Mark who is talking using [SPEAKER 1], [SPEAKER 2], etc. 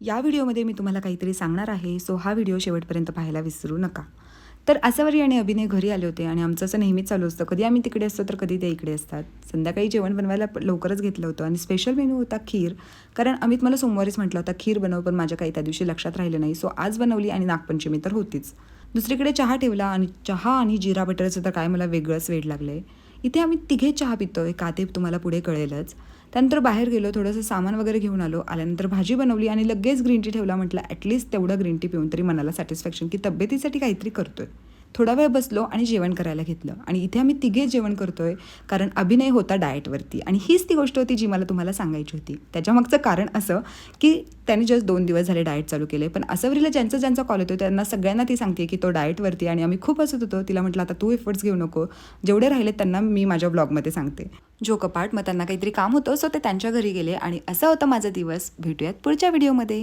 [SPEAKER 1] या व्हिडिओमध्ये मी तुम्हाला काहीतरी सांगणार आहे, सो हा व्हिडिओ शेवटपर्यंत पाहायला विसरू नका. तर आसावरी आणि अभिनय घरी आले होते आणि आमचं असं नेहमीच चालू असतं, कधी आम्ही तिकडे असतो तर कधी ते इकडे असतात. संध्याकाळी जेवण बनवायला लवकरच घेतलं होतं आणि स्पेशल मेनू होता खीर. कारण अमित मला सोमवारीच म्हटलं होता खीर बनव, पण माझ्या काही त्या दिवशी लक्षात राहिलं नाही. सो आज बनवली आणि नागपंचमी तर होतीच. दुसरीकडे चहा ठेवला आणि चहा आणि जिरा बटरचं तर काय मला वेगळंच वेड लागलं. इथे आम्ही तिघे चहा पितोय, का ते तुम्हाला पुढे कळेलच. त्यानंतर बाहेर गेलो, थोडंसं सामान वगैरे घेऊन आल्यानंतर भाजी बनवली आणि लगेच ग्रीन टी ठेवला. म्हटलं ॲटलीस्ट तेवढं ग्रीन टी पिऊन तरी मनाला सॅटिस्फॅक्शन की तब्येतीसाठी काहीतरी करतोय. थोडा वेळ बसलो आणि जेवण करायला घेतलं आणि इथे आम्ही तिघे जेवण करतोय कारण अभिनय होता डाएटवरती आणि हीच ती गोष्ट होती जी मला तुम्हाला सांगायची होती. त्याच्यामागचं कारण असं की त्याने जस्ट 2 दिवस झाले डाएट चालू केले, पण आसावरीला ज्यांचा कॉल येतो त्यांना सगळ्यांना ती सांगते की तो डाएटवरती आणि आम्ही खूप हसत होतो. तिला म्हटलं आता तू एफर्ट्स घेऊ नको, जेवढे राहिले त्यांना मी माझ्या ब्लॉगमध्ये सांगते. जो कपाट मग त्यांना काहीतरी काम होतं, सो ते त्यांच्या घरी गेले आणि असा होता माझा दिवस. भेटूयात पुढच्या व्हिडिओमध्ये.